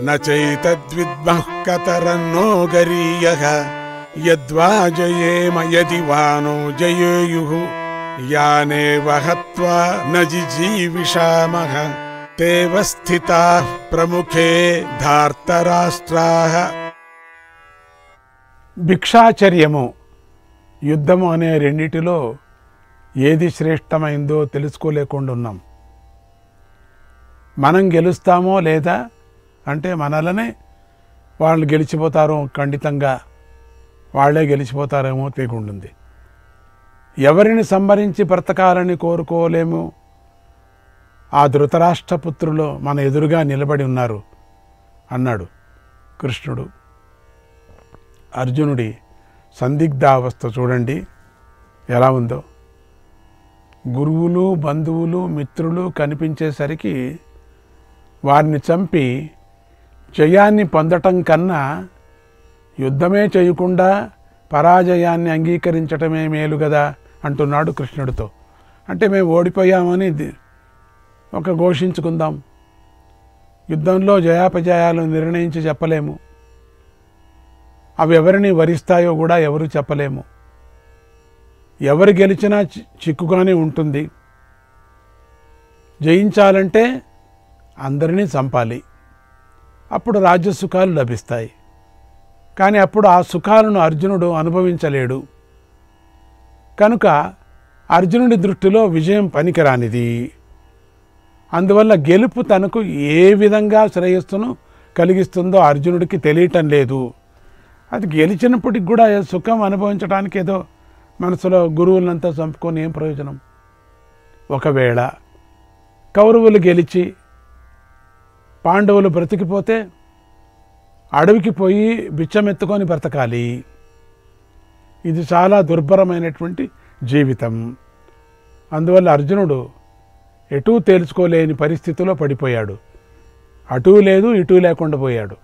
నచైతద్విద్మః కతరన్నో గరీయః యద్వా జయేమ యది వానో జయేయుః యానేవ హత్వా న జిజీవిషామః తేవ స్థితాః ప్రముఖే ధార్తరాష్ట్రాః. భిక్షాచర్యము, యుద్ధము అనే రెండిటిలో ఏది శ్రేష్టమైందో తెలుసుకోలేకుండా ఉన్నాం. మనం గెలుస్తామో లేదా అంటే మనలనే వాళ్ళు గెలిచిపోతారో, ఖండితంగా వాళ్లే గెలిచిపోతారేమో తెలియకుంటుంది. ఎవరిని సంహరించి బ్రతకాలని కోరుకోలేము. ఆ ధృతరాష్ట్రపుత్రులు మన ఎదురుగా నిలబడి ఉన్నారు అన్నాడు కృష్ణుడు. అర్జునుడి సందిగ్ధావస్థ చూడండి ఎలా ఉందో. గురువులు, బంధువులు, మిత్రులు కనిపించేసరికి వారిని చంపి జయాన్ని పొందటం కన్నా యుద్ధమే చేయకుండా పరాజయాన్ని అంగీకరించటమే మేలు కదా అంటున్నాడు కృష్ణుడితో. అంటే మేము ఓడిపోయామని ఒక ఘోషించుకుందాం. యుద్ధంలో జయాపజయాలు నిర్ణయించి చెప్పలేము. అవి ఎవరిని వరిస్తాయో కూడా ఎవరు చెప్పలేము. ఎవరు గెలిచినా చిక్కుగానే ఉంటుంది. జయించాలంటే అందరినీ చంపాలి, అప్పుడు రాజ్యసుఖాలు లభిస్తాయి. కానీ అప్పుడు ఆ సుఖాలను అర్జునుడు అనుభవించలేడు. కనుక అర్జునుడి దృష్టిలో విజయం పనికిరానిది. అందువల్ల గెలుపు తనకు ఏ విధంగా శ్రేయస్సును కలిగిస్తుందో అర్జునుడికి తెలియటం లేదు. అది గెలిచినప్పటికి కూడా సుఖం అనుభవించడానికి ఏదో మనసులో గురువులంతా చంపుకొని ఏం ప్రయోజనం? ఒకవేళ కౌరవులు గెలిచి పాండవులు బ్రతికిపోతే అడవికి పోయి బిచ్చమెత్తుకొని బ్రతకాలి. ఇది చాలా దుర్భరమైనటువంటి జీవితం. అందువల్ల అర్జునుడు ఎటూ తేల్చుకోలేని పరిస్థితిలో పడిపోయాడు. అటూ లేదు, ఇటూ లేకుండా పోయాడు.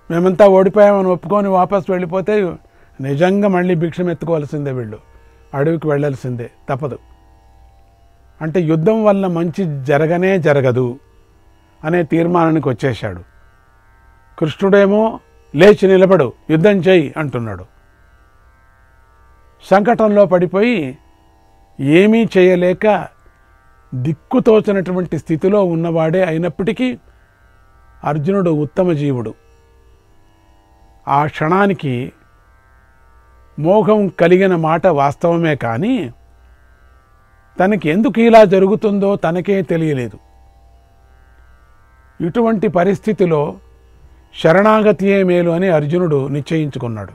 మేమంతా ఓడిపోయామని ఒప్పుకొని వాపసు వెళ్ళిపోతే నిజంగా మళ్ళీ భిక్షం ఎత్తుకోవాల్సిందే, వీళ్ళు అడవికి వెళ్ళాల్సిందే, తప్పదు. అంటే యుద్ధం వల్ల మంచి జరగనే జరగదు అనే తీర్మానానికి వచ్చేశాడు. కృష్ణుడేమో లేచి నిలబడు, యుద్ధం చేయి అంటున్నాడు. సంకటంలో పడిపోయి ఏమీ చేయలేక దిక్కుతోచనటువంటి స్థితిలో ఉన్నవాడే అయినప్పటికీ అర్జునుడు ఉత్తమ జీవుడు. ఆ క్షణానికి మోహం కలిగిన మాట వాస్తవమే, కానీ తనకి ఎందుకు ఇలా జరుగుతుందో తనకే తెలియలేదు. ఇటువంటి పరిస్థితిలో శరణాగతియే మేలు అని అర్జునుడు నిశ్చయించుకున్నాడు.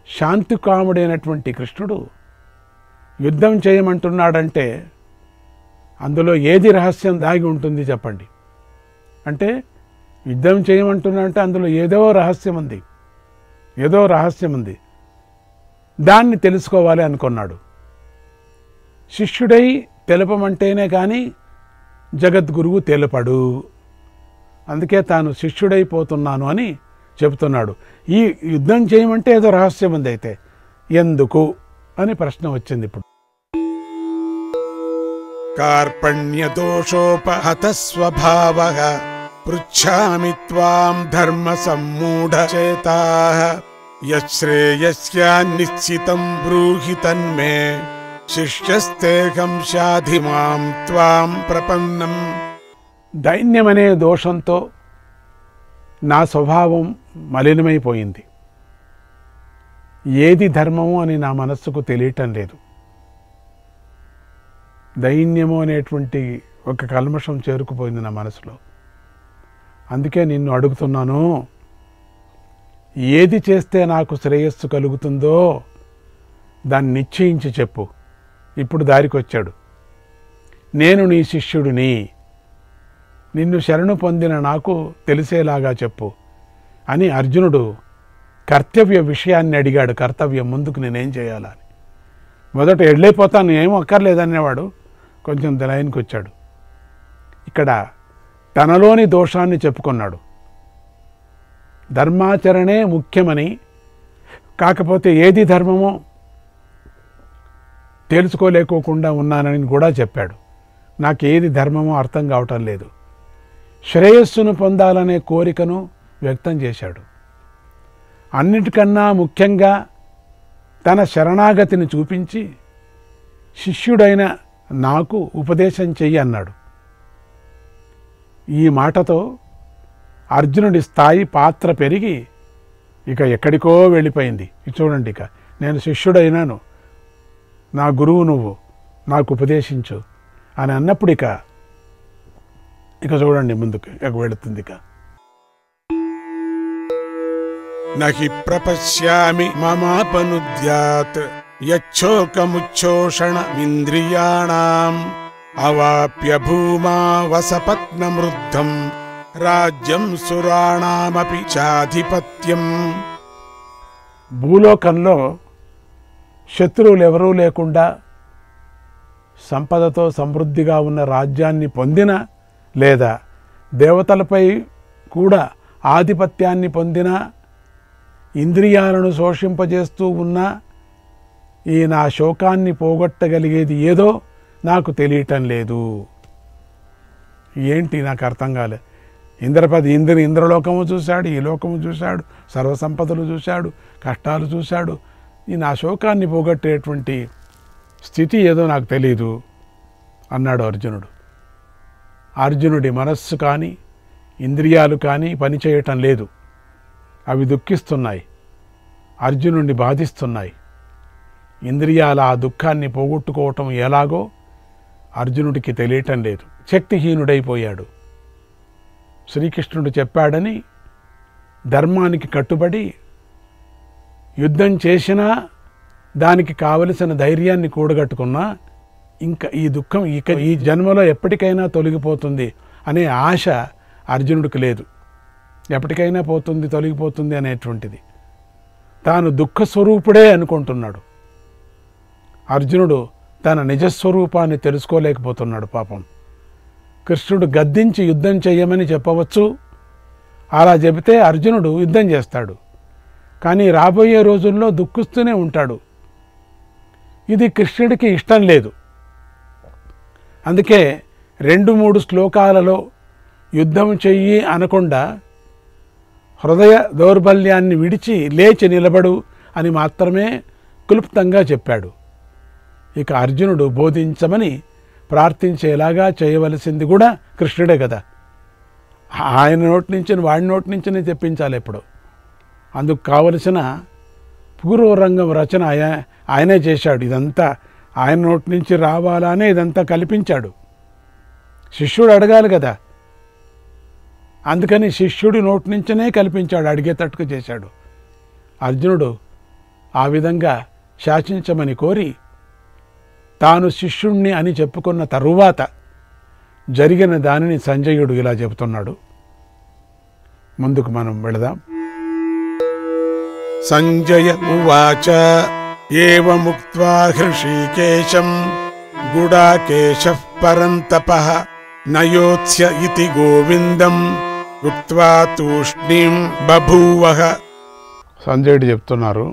శాంతికాముడైనటువంటి కృష్ణుడు యుద్ధం చేయమంటున్నాడంటే అందులో ఏది రహస్యం దాగి ఉంటుంది చెప్పండి? అంటే యుద్ధం చేయమంటున్నాడంటే అందులో ఏదో రహస్యం ఉంది, ఏదో రహస్యం ఉంది. దాన్ని తెలుసుకోవాలి అనుకున్నాడు. శిష్యుడై తెలుపమంటేనే కానీ జగద్గురువు తెలుపడు. అందుకే తాను శిష్యుడైపోతున్నాను అని చెబుతున్నాడు. ఈ యుద్ధం చేయమంటే ఏదో రహస్యం ఉంది, అయితే ఎందుకు అని ప్రశ్న వచ్చింది. ఇప్పుడు కార్పణ్యదోషోపహత స్వభావః పృచ్ఛామి త్వాం ధర్మ సమ్మూఢచేతాః యశ్రేయస్యాన్నిశ్చితం బ్రూహి తన్మే శిష్యస్తేహం శాధి మాం త్వాం ప్రపన్నం. దైన్యమనే దోషంతో నా స్వభావం మలినమైపోయింది. ఏది ధర్మము అని నా మనస్సుకు తెలియటం లేదు. దైన్యము అనేటువంటి ఒక కల్మషం చేరుకుపోయింది నా మనసులో. అందుకే నిన్ను అడుగుతున్నాను, ఏది చేస్తే నాకు శ్రేయస్సు కలుగుతుందో దాన్ని నిశ్చయించి చెప్పు. ఇప్పుడు దారికొచ్చాడు. నేను నీ శిష్యుడిని, నిన్ను శరణు పొందిన నాకు తెలిసేలాగా చెప్పు అని అర్జునుడు కర్తవ్య విషయాన్ని అడిగాడు. కర్తవ్యం, ముందుకు నేనేం చేయాలని. మొదట వెళ్ళైపోతాను, ఏం అక్కర్లేదనేవాడు. కొంచెం లైన్కి వచ్చాడు. ఇక్కడ తనలోని దోషాన్ని చెప్పుకున్నాడు. ధర్మాచరణే ముఖ్యమని, కాకపోతే ఏది ధర్మమో తెలుసుకోలేకోకుండా ఉన్నానని కూడా చెప్పాడు. నాకు ఏది ధర్మమో అర్థం కావటం లేదు. శ్రేయస్సును పొందాలనే కోరికను వ్యక్తం చేశాడు. అన్నిటికన్నా ముఖ్యంగా తన శరణాగతిని చూపించి శిష్యుడైన నాకు ఉపదేశం చెయ్యి అన్నాడు. ఈ మాటతో అర్జునుడి స్థాయి పాత్ర పెరిగి ఇక ఎక్కడికో వెళ్ళిపోయింది. చూడండి, ఇక నేను శిష్యుడైనాను, నా గురువు నువ్వు, నాకు ఉపదేశించు అని అన్నప్పుడు ఇక చూడండి ముందుకు వెళుతుంది. ఇక నహి ప్రపశ్యామి మమాపనుద్యాత్ యచ్చోకముచ్చోషణమింద్రియాణాం అవాప్య భూమా వసపత్నమృద్ధం రాజ్యం సురాణామపి చాధిపత్యం. భూలోకంలో శత్రువులు ఎవరూ లేకుండా సంపదతో సమృద్ధిగా ఉన్న రాజ్యాన్ని పొందిన, లేదా దేవతలపై కూడా ఆధిపత్యాన్ని పొందిన, ఇంద్రియాలను శోషింపజేస్తూ ఉన్న ఈ నా శోకాన్ని పోగొట్టగలిగేది ఏదో నాకు తెలియటం లేదు. ఏంటి నాకు అర్థం కాలే. ఇంద్రలోకము చూశాడు, ఈ లోకము చూశాడు, సర్వసంపదలు చూశాడు, కష్టాలు చూశాడు. ఈ నా శోకాన్ని పోగొట్టేటువంటి స్థితి ఏదో నాకు తెలీదు అన్నాడు అర్జునుడు. అర్జునుడి మనస్సు కానీ ఇంద్రియాలు కానీ పనిచేయటం లేదు. అవి దుఃఖిస్తున్నాయి, అర్జునుడిని బాధిస్తున్నాయి. ఇంద్రియాల ఆ దుఃఖాన్ని పోగొట్టుకోవటం ఎలాగో అర్జునుడికి తెలియటం లేదు. శక్తిహీనుడైపోయాడు. శ్రీకృష్ణుడు చెప్పాడని ధర్మానికి కట్టుబడి యుద్ధం చేసినా, దానికి కావలసిన ధైర్యాన్ని కూడగట్టుకున్నా ఇంకా ఈ దుఃఖం ఈ జన్మలో ఎప్పటికైనా తొలగిపోతుంది అనే ఆశ అర్జునుడికి లేదు. ఎప్పటికైనా పోతుంది, తొలగిపోతుంది అనేటువంటిది. తాను దుఃఖస్వరూపుడే అనుకుంటున్నాడు. అర్జునుడు తన నిజస్వరూపాన్ని తెలుసుకోలేకపోతున్నాడు పాపం. కృష్ణుడు గద్దించి యుద్ధం చెయ్యమని చెప్పవచ్చు. అలా చెబితే అర్జునుడు యుద్ధం చేస్తాడు. కానీ రాబోయే రోజుల్లో దుఃఖిస్తూనే ఉంటాడు. ఇది కృష్ణుడికి ఇష్టం లేదు. అందుకే 2-3 శ్లోకాలలో యుద్ధం చెయ్యి అనకుండా హృదయ దౌర్బల్యాన్ని విడిచి లేచి నిలబడు అని మాత్రమే క్లుప్తంగా చెప్పాడు. ఇక అర్జునుడు బోధించమని ప్రార్థించేలాగా చేయవలసింది కూడా కృష్ణుడే కదా. ఆయన నోటి నుంచి వాడి నోటి నుంచినే తెప్పించాలి ఎప్పుడు. అందుకు కావలసిన పూర్వరంగం రచన ఆయనే చేశాడు. ఇదంతా ఆయన నోటి నుంచి రావాలనే ఇదంతా కల్పించాడు. శిష్యుడు అడగాలి కదా, అందుకని శిష్యుడి నోటి నుంచినే కల్పించాడు, అడిగేటట్టుగా చేశాడు. అర్జునుడు ఆ విధంగా శాసించమని కోరి తాను శిష్యుణ్ణి అని చెప్పుకున్న తరువాత జరిగిన దానిని సంజయుడు ఇలా చెబుతున్నాడు. ముందుకు మనం వెళదాం. సంజయ ఉవాచ ఏవముక్త్వా హృషీకేశం గుడాకేశః పరంతపః నయోత్స్య ఇతి గోవిందం ఉక్త్వా తూష్ణీం బభూవః. సంజయుడు చెప్తున్నారు,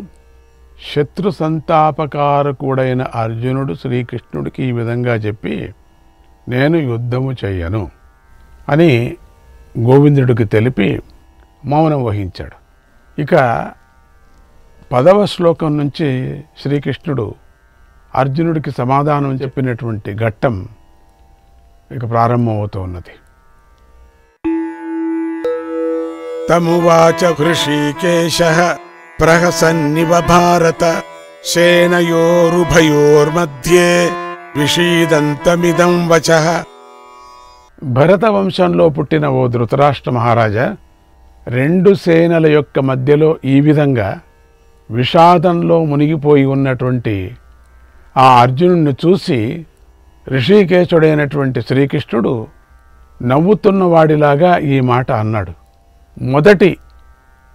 శత్రు సంతాపకారకుడైన అర్జునుడు శ్రీకృష్ణుడికి ఈ విధంగా చెప్పి నేను యుద్ధము చెయ్యను అని గోవిందుడికి తెలిపి మౌనం వహించాడు. ఇక 10వ శ్లోకం నుంచి శ్రీకృష్ణుడు అర్జునుడికి సమాధానం చెప్పినటువంటి ఘట్టం ఇక ప్రారంభమవుతూ ఉన్నది. తమువాచ హృషీకేశః ప్రహసన్నివ భారత సేనయోరుభయోర్మధ్యే విషీదంతమిదం వచః. భరత వంశంలో పుట్టిన ఓ ధృతరాష్ట్ర మహారాజా, 2 సేనల యొక్క మధ్యలో ఈ విధంగా విషాదంలో మునిగిపోయి ఉన్నటువంటి ఆ అర్జునుడిని చూసి ఋషికేశుడైనటువంటి శ్రీకృష్ణుడు నవ్వుతున్న వాడిలాగా ఈ మాట అన్నాడు. మొదటి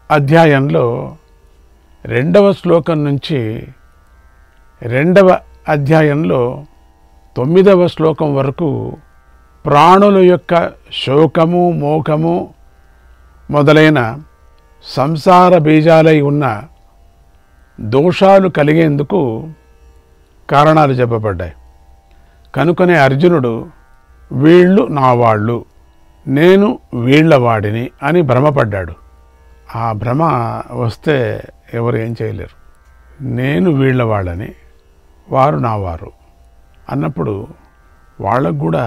అధ్యాయంలో 2వ శ్లోకం నుంచి 2వ అధ్యాయంలో 9వ శ్లోకం వరకు ప్రాణుల యొక్క శోకము, మోహము మొదలైన సంసార బీజాలై ఉన్న దోషాలు కలిగేందుకు కారణాలు చెప్పబడ్డాయి. కనుకనే అర్జునుడు వీళ్ళు నా వాళ్ళు, నేను వీళ్లవాడిని అని భ్రమపడ్డాడు. ఆ భ్రమ వస్తే ఎవరు ఏం చేయలేరు. నేను వీళ్లవాడని, వారు నావారు అన్నప్పుడు వాళ్ళకు కూడా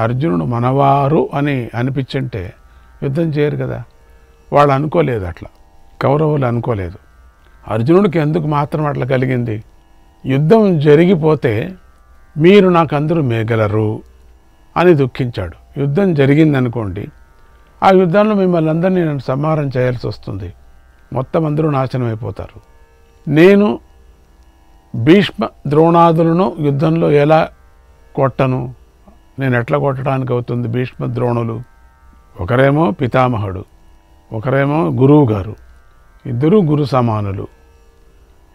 అర్జునుడు మనవారు అని అనిపించుంటే యుద్ధం చేయరు కదా. వాళ్ళు అనుకోలేదు అట్లా, కౌరవులు అనుకోలేదు. అర్జునుడికి ఎందుకు మాత్రం అట్లా కలిగింది? యుద్ధం జరిగిపోతే మీరు నాకందరూ మిగలరు అని దుఃఖించాడు. యుద్ధం జరిగిందనుకోండి, ఆ యుద్ధంలో మిమ్మల్ని అందరినీ నేను సంహారం చేయాల్సి వస్తుంది, మొత్తం అందరూ నాశనం అయిపోతారు. నేను భీష్మ ద్రోణాదులను యుద్ధంలో ఎలా కొట్టను? నేను ఎట్లా కొట్టడానికి అవుతుంది? భీష్మ ద్రోణులు ఒకరేమో పితామహుడు, ఒకరేమో గురువు గారు, ఇద్దరూ గురు సమానులు,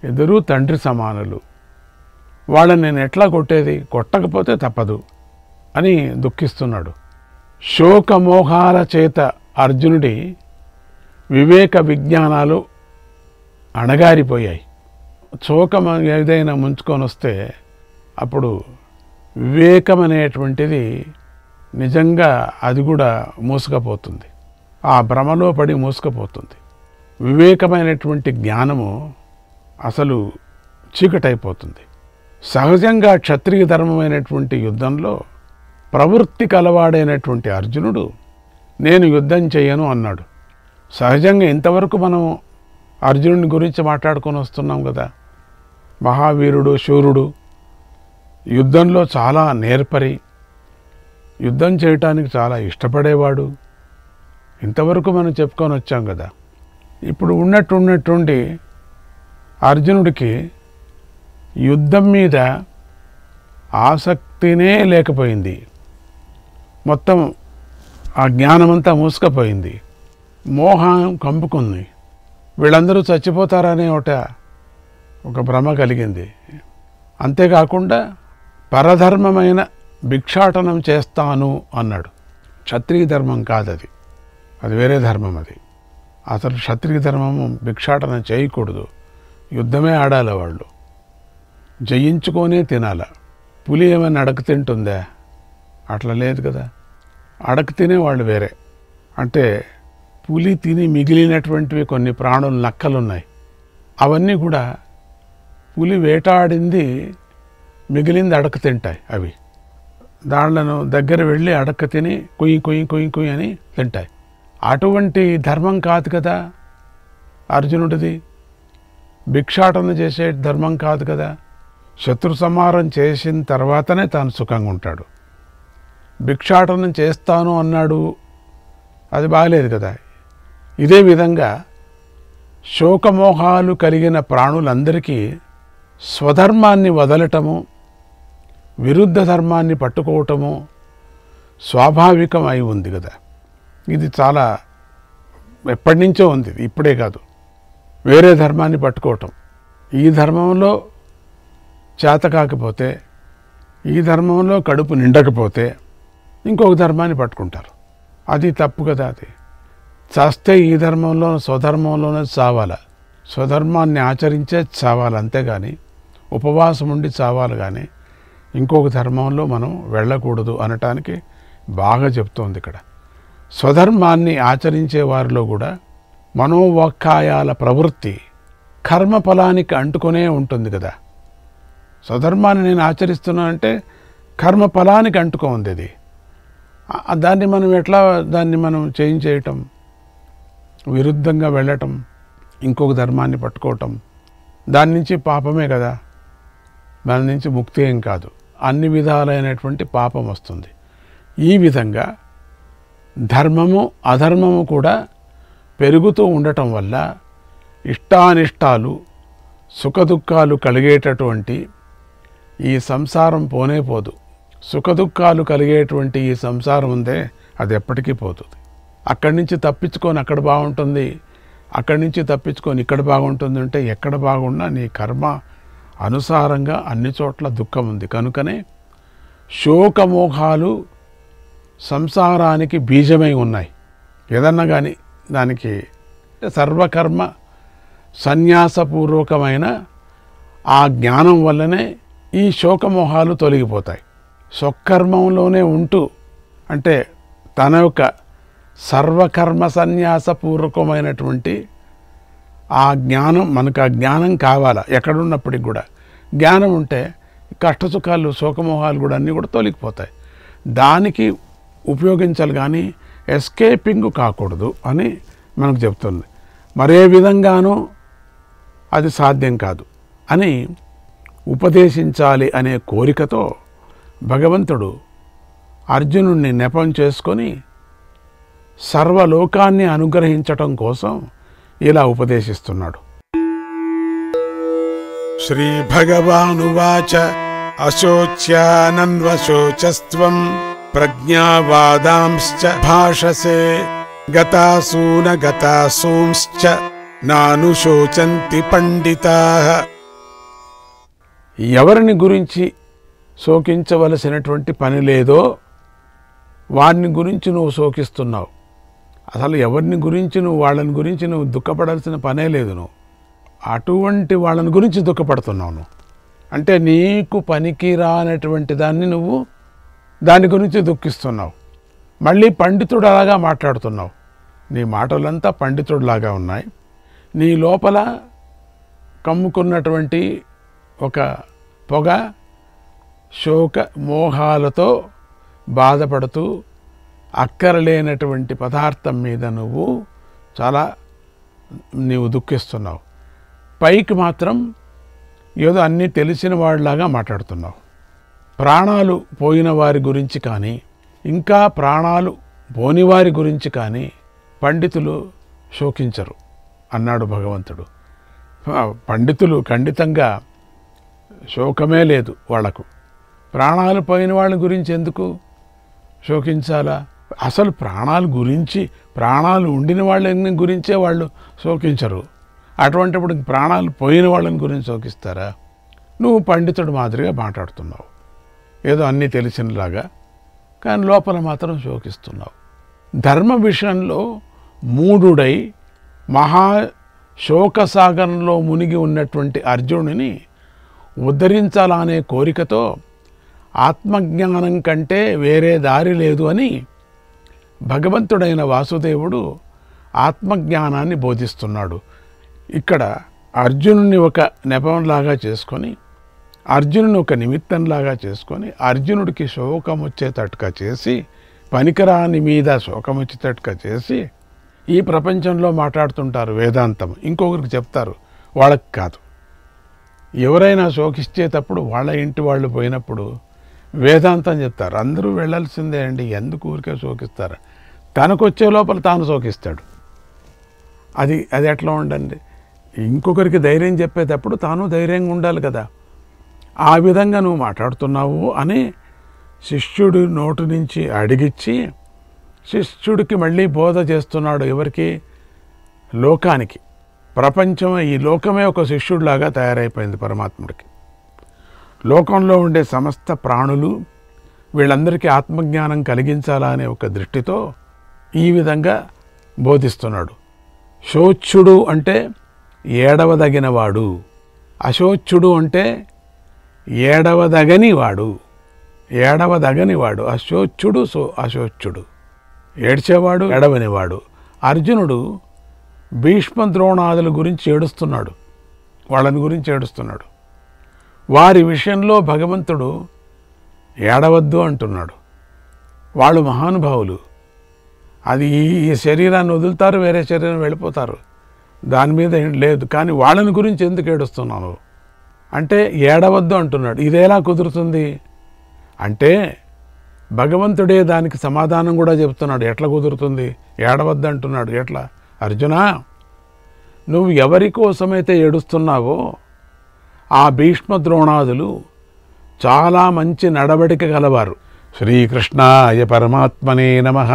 ఇద్దరూ తండ్రి సమానులు. వాళ్ళని నేను ఎట్లా కొట్టేది? కొట్టకపోతే తప్పదు అని దుఃఖిస్తున్నాడు. శోకమోహాల చేత అర్జునుడి వివేక విజ్ఞానాలు అణగారిపోయాయి. శోకం ఏదైనా ముంచుకొని వస్తే అప్పుడు వివేకం అనేటువంటిది నిజంగా అది కూడా మూసుకపోతుంది, ఆ భ్రమలో పడి మూసుకపోతుంది. వివేకమైనటువంటి జ్ఞానము అసలు చీకటైపోతుంది. సహజంగా క్షత్రియ ధర్మమైనటువంటి యుద్ధంలో ప్రవృత్తి కలవాడైనటువంటి అర్జునుడు నేను యుద్ధం చేయను అన్నాడు. సహజంగా ఇంతవరకు మనం అర్జునుడి గురించి మాట్లాడుకొని వస్తున్నాం కదా. మహావీరుడు, శూరుడు, యుద్ధంలో చాలా నేర్పరి, యుద్ధం చేయటానికి చాలా ఇష్టపడేవాడు, ఇంతవరకు మనం చెప్పుకొని వచ్చాం కదా. ఇప్పుడు ఉన్నట్టుండి అర్జునుడికి యుద్ధం మీద ఆసక్తినే లేకపోయింది. మొత్తం ఆ జ్ఞానమంతా మూసుకపోయింది, మోహం కంపుకుంది. వీళ్ళందరూ చచ్చిపోతారనే ఒక భ్రమ కలిగింది. అంతేకాకుండా పరధర్మమైన భిక్షాటనం చేస్తాను అన్నాడు. క్షత్రియ ధర్మం కాదది, అది వేరే ధర్మం. అది అసలు క్షత్రియ ధర్మము భిక్షాటనం చేయకూడదు, యుద్ధమే ఆడాలి, వాళ్ళు జయించుకొనే తినాల. పులి ఏమైనా అడక తింటుందా? అట్లా లేదు కదా. అడక తినేవాళ్ళు వేరే. అంటే పులి తిని మిగిలినటువంటివి కొన్ని ప్రాణులు, నక్కలున్నాయి, అవన్నీ కూడా పులి వేటాడింది మిగిలింది అడక తింటాయి. అవి దాళ్లను దగ్గర వెళ్ళి అడక తిని కొయ్యి కొయ్యి కొయ్యి కొయ్యి అని తింటాయి. అటువంటి ధర్మం కాదు కదా అర్జునుడిది. భిక్షాటన చేసే ధర్మం కాదు కదా. శత్రు సంహారం చేసిన తర్వాతనే తాను సుఖంగా ఉంటాడు. భిక్షాటనం చేస్తాను అన్నాడు, అది బాగలేదు కదా. ఇదే విధంగా శోకమోహాలు కలిగిన ప్రాణులందరికీ స్వధర్మాన్ని వదలటము, విరుద్ధ ధర్మాన్ని పట్టుకోవటము స్వాభావికం అయి ఉంది కదా. ఇది చాలా ఎప్పటి నుంచో ఉంది, ఇప్పుడే కాదు. వేరే ధర్మాన్ని పట్టుకోవటం, ఈ ధర్మంలో చేత కాకపోతే, ఈ ధర్మంలో కడుపు నిండకపోతే ఇంకొక ధర్మాన్ని పట్టుకుంటారు. అది తప్పు కదా. అది చేస్తే ఈ ధర్మంలో స్వధర్మంలోనే చావాలి, స్వధర్మాన్ని ఆచరించే చావాలి, అంతేగాని ఉపవాసం ఉండి చావాలి, కానీ ఇంకొక ధర్మంలో మనం వెళ్ళకూడదు అనటానికి బాగా చెప్తోంది ఇక్కడ. స్వధర్మాన్ని ఆచరించే వారిలో కూడా మనోవాక్కాయాల ప్రవృత్తి కర్మఫలానికి అంటుకొనే ఉంటుంది కదా. స్వధర్మాన్ని నేను ఆచరిస్తున్నానంటే కర్మఫలానికి అంటుకోంది. అది దాన్ని మనం ఎట్లా దాన్ని మనం చేంజ్ చేయటం, విరుద్ధంగా వెళ్ళటం, ఇంకొక ధర్మాన్ని పట్టుకోవటం, దాని నుంచి పాపమే కదా, దాని నుంచి ముక్తి ఏం కాదు. అన్ని విధాలైనటువంటి పాపం వస్తుంది. ఈ విధంగా ధర్మము అధర్మము కూడా పెరుగుతూ ఉండటం వల్ల ఇష్టానిష్టాలు సుఖదుఖాలు కలిగేటటువంటి ఈ సంసారం పోనే పోదు. సుఖదుఖాలు కలిగేటువంటి ఈ సంసారం ఉందే, అది ఎప్పటికీ పోతుంది. అక్కడి నుంచి తప్పించుకొని అక్కడ బాగుంటుంది, అక్కడి నుంచి తప్పించుకొని ఇక్కడ బాగుంటుంది అంటే ఎక్కడ బాగున్నా నీ కర్మ అనుసారంగా అన్ని చోట్ల దుఃఖం ఉంది. కనుకనే శోకమోహాలు సంసారానికి బీజమై ఉన్నాయి. ఏదన్నా కానీ దానికి సర్వకర్మ సన్యాసపూర్వకమైన ఆ జ్ఞానం వల్లనే ఈ శోకమోహాలు తొలగిపోతాయి. స్వకర్మంలోనే ఉంటూ, అంటే తన యొక్క సర్వకర్మ సన్యాసపూర్వకమైనటువంటి ఆ జ్ఞానం, మనకు ఆ జ్ఞానం కావాలా ఎక్కడున్నప్పటికి కూడా. జ్ఞానం ఉంటే కష్టసుఖాలు శోకమోహాలు కూడా అన్నీ కూడా తొలగిపోతాయి. దానికి ఉపయోగించాలి కానీ ఎస్కేపింగ్ కాకూడదు అని మనకు చెప్తుంది. మరే విధంగానూ అది సాధ్యం కాదు అని ఉపదేశించాలి అనే కోరికతో భగవంతుడు అర్జునుడిని నెపం చేసుకొని సర్వలోకాన్ని అనుగ్రహించటం కోసం ఇలా ఉపదేశిస్తున్నాడు. శ్రీ భగవానువాచ అశోచ్యానన్వశోచస్త్వం ప్రజ్ఞావాదాంశ్చ భాషసే గతాసూన గతాసూంశ్చ నానుశోచంతి పండితాః. ఎవరిని గురించి శోకించవలసినటువంటి పని లేదో వారిని గురించి నువ్వు శోకిస్తున్నావు. అసలు ఎవరిని గురించి నువ్వు వాళ్ళని గురించి నువ్వు దుఃఖపడాల్సిన పనే లేదు. నువ్వు అటువంటి వాళ్ళని గురించి దుఃఖపడుతున్నావు. నువ్వు అంటే నీకు పనికి రానటువంటి దాన్ని నువ్వు దాని గురించి దుఃఖిస్తున్నావు. మళ్ళీ పండితుడు అలాగా మాట్లాడుతున్నావు. నీ మాటలంతా పండితుడిలాగా ఉన్నాయి. నీ లోపల కమ్ముకున్నటువంటి ఒక పొగ శోక మోహాలతో బాధపడుతూ అక్కరలేనటువంటి పదార్థం మీద నీవు దుఃఖిస్తున్నావు. పైకి మాత్రం ఏదో అన్నీ తెలిసిన వాళ్ళలాగా మాట్లాడుతున్నావు. ప్రాణాలు పోయిన వారి గురించి కానీ ఇంకా ప్రాణాలు పోని వారి గురించి కానీ పండితులు శోకించరు అన్నాడు భగవంతుడు. పండితులు ఖండితంగా శోకమే లేదు వాళ్లకు. ప్రాణాలు పోయిన వాళ్ళ గురించి ఎందుకు శోకించాలా? అసలు ప్రాణాలు ఉండిన వాళ్ళని గురించే వాళ్ళు శోకించరు. అటువంటిప్పుడు ప్రాణాలు పోయిన వాళ్ళని గురించి శోకిస్తారా? నువ్వు పండితుడు మాదిరిగా మాట్లాడుతున్నావు, ఏదో అన్నీ తెలిసినలాగా, కానీ లోపల మాత్రం శోకిస్తున్నావు. ధర్మ విషయంలో మూఢుడై మహా శోకసాగరంలో మునిగి ఉన్నటువంటి అర్జునుడిని ఉద్ధరించాలనే కోరికతో ఆత్మజ్ఞానం కంటే వేరే దారి లేదు అని భగవంతుడైన వాసుదేవుడు ఆత్మజ్ఞానాన్ని బోధిస్తున్నాడు. ఇక్కడ అర్జునుని ఒక నెపంలాగా చేసుకొని, అర్జునుని ఒక నిమిత్తంలాగా చేసుకొని, అర్జునుడికి శోకం వచ్చేటట్టుగా చేసి, పనికిరాని మీద శోకం వచ్చేటట్టుగా చేసి ఈ ప్రపంచంలో మాట్లాడుతుంటారు వేదాంతం. ఇంకొకరికి చెప్తారు, వాళ్ళకి కాదు. ఎవరైనా శోకించేటప్పుడు వాళ్ళ ఇంటి వాళ్ళు పోయినప్పుడు వేదాంతం చెప్తారు. అందరూ వెళ్ళాల్సిందే అండి, ఎందుకు ఊరికే శోకిస్తారు? తనకొచ్చే లోపల తాను శోకిస్తాడు. అది ఎట్లా ఉండండి? ఇంకొకరికి ధైర్యం చెప్పేటప్పుడు తాను ధైర్యంగా ఉండాలి కదా. ఆ విధంగా నువ్వు మాట్లాడుతున్నావు అని శిష్యుడి నోటి నుంచి అడిగిచ్చి శిష్యుడికి మళ్ళీ బోధ చేస్తున్నాడు. ఎవరికి? లోకానికి. ఈ లోకమే ఒక శిష్యుడిలాగా తయారైపోయింది పరమాత్ముడికి. లోకంలో ఉండే సమస్త ప్రాణులు వీళ్ళందరికీ ఆత్మజ్ఞానం కలిగించాలా అనే ఒక దృష్టితో ఈ విధంగా బోధిస్తున్నాడు. శోచ్యుడు అంటే ఏడవదగినవాడు, అశోచ్యుడు అంటే ఏడవదగనివాడు. అశోచ్యుడు అశోచ్యుడు, ఏడ్చేవాడు, ఏడవనివాడు. అర్జునుడు భీష్మ ద్రోణాదుల గురించి ఏడుస్తున్నాడు, వాళ్ళని గురించి ఏడుస్తున్నాడు. వారి విషయంలో భగవంతుడు ఏడవద్దు అంటున్నాడు. వాళ్ళు మహానుభావులు. అది ఈ శరీరాన్ని వదులుతారు, వేరే శరీరం వెళ్ళిపోతారు, దాని మీద ఏం లేదు. కానీ వాళ్ళని గురించి ఎందుకు ఏడుస్తున్నాను అంటే ఏడవద్దు అంటున్నాడు. ఇదేలా కుదురుతుంది అంటే భగవంతుడే దానికి సమాధానం కూడా చెప్తున్నాడు. ఎట్లా కుదురుతుంది? ఏడవద్దు అంటున్నాడు. ఎట్లా? అర్జునా, నువ్వు ఎవరి కోసమైతే ఏడుస్తున్నావో ఆ భీష్మ ద్రోణాదులు చాలా మంచి నడవడిక గలవారు. శ్రీకృష్ణాయ పరమాత్మనే నమః.